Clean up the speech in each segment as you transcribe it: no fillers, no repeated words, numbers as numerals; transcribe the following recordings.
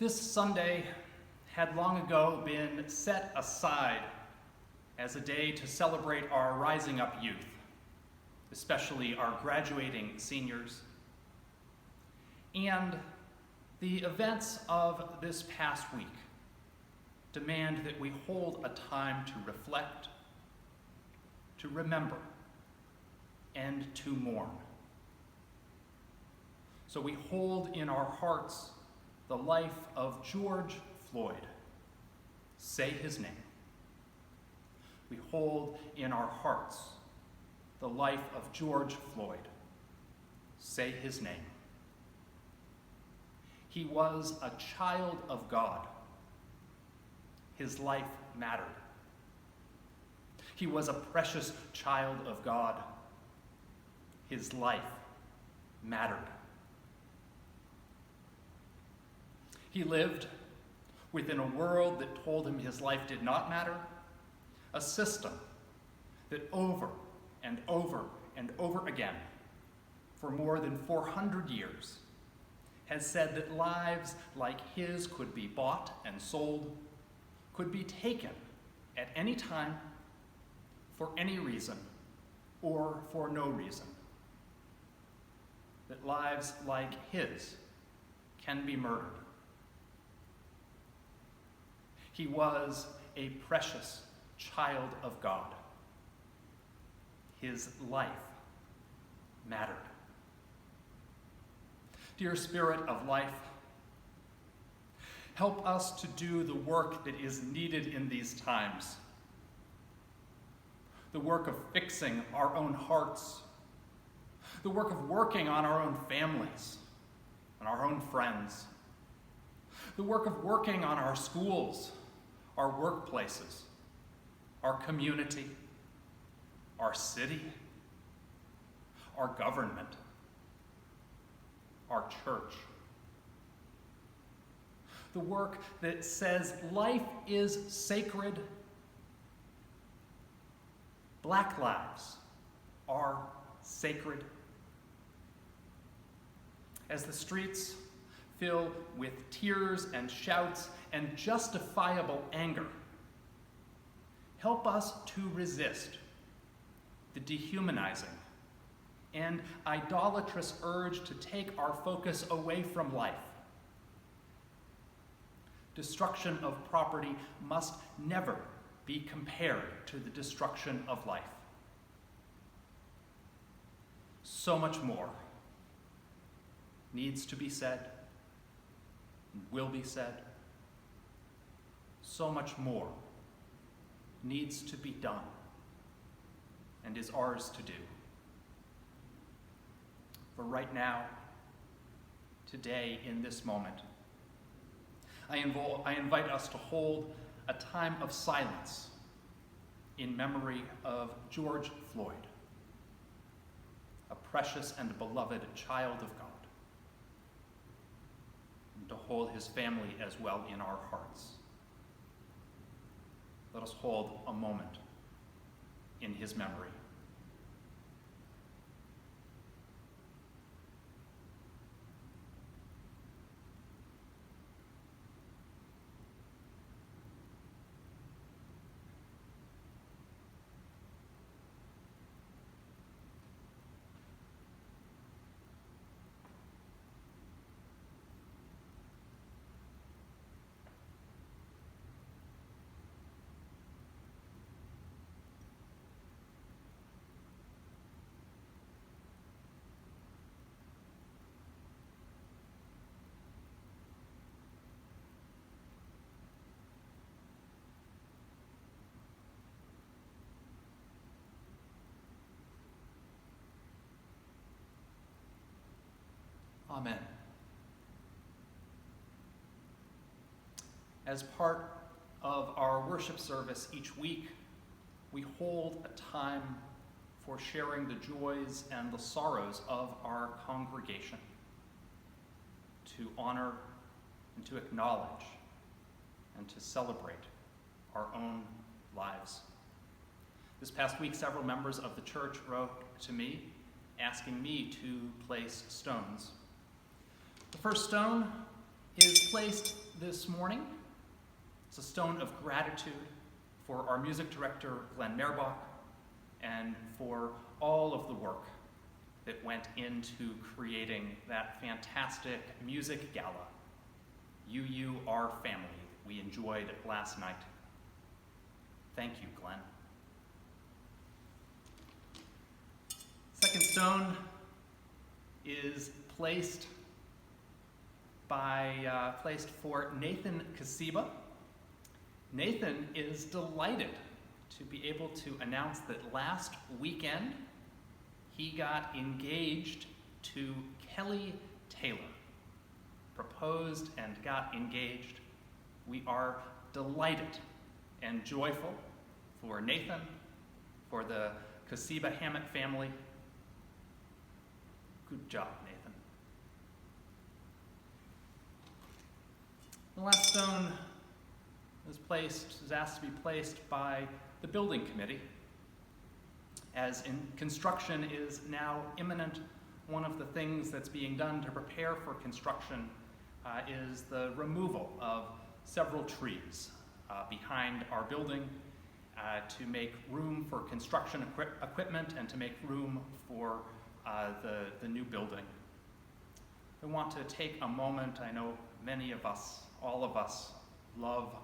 This Sunday had long ago been set aside as a day to celebrate our rising up youth, especially our graduating seniors. And the events of this past week demand that we hold a time to reflect, to remember, and to mourn. So we hold in our hearts the life of George Floyd. Say his name. We hold in our hearts the life of George Floyd. Say his name. He was a child of God. His life mattered. He was a precious child of God. His life mattered. He lived within a world that told him his life did not matter, a system that over and over and over again, for more than 400 years, has said that lives like his could be bought and sold, could be taken at any time, for any reason, or for no reason. That lives like his can be murdered. He was a precious child of God. His life mattered. Dear Spirit of life, help us to do the work that is needed in these times. The work of fixing our own hearts. The work of working on our own families and our own friends. The work of working on our schools, our workplaces, our community, our city, our government, our church. The work that says life is sacred. Black lives are sacred. As the streets fill with tears and shouts and justifiable anger, help us to resist the dehumanizing and idolatrous urge to take our focus away from life. Destruction of property must never be compared to the destruction of life. So much more needs to be said, will be said. So much more needs to be done and is ours to do. For right now, today, in this moment, I invite us to hold a time of silence in memory of George Floyd, a precious and beloved child of God, and to hold his family as well in our hearts. Let us hold a moment in his memory. Amen. As part of our worship service each week, we hold a time for sharing the joys and the sorrows of our congregation, to honor and to acknowledge and to celebrate our own lives. This past week, several members of the church wrote to me asking me to place stones. The first stone is placed this morning. It's a stone of gratitude for our music director, Glenn Merbach, and for all of the work that went into creating that fantastic music gala, You, Our Family, that we enjoyed last night. Thank you, Glenn. Second stone is placed for Nathan Kasiba. Nathan is delighted to be able to announce that last weekend he got engaged to Kelly Taylor. Proposed and got engaged. We are delighted and joyful for Nathan, for the Kasiba Hammett family. Good job, Nathan. The last stone is asked to be placed by the building committee. As construction is now imminent, one of the things that's being done to prepare for construction is the removal of several trees behind our building to make room for construction equipment and to make room for the new building. I want to take a moment. I know many of us, all of us, love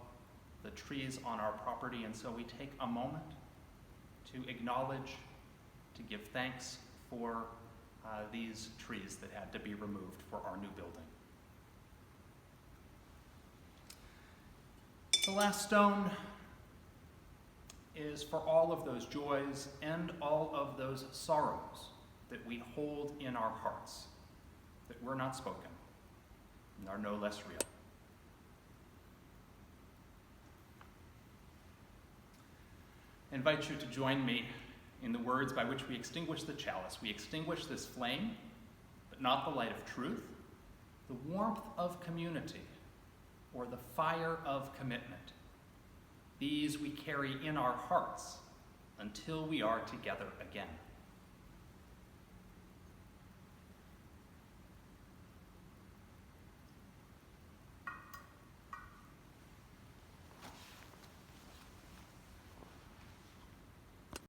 the trees on our property, and so we take a moment to acknowledge, to give thanks for these trees that had to be removed for our new building. The last stone is for all of those joys and all of those sorrows that we hold in our hearts, that were not spoken and are no less real. I invite you to join me in the words by which we extinguish the chalice. We extinguish this flame, but not the light of truth, the warmth of community, or the fire of commitment. These we carry in our hearts until we are together again.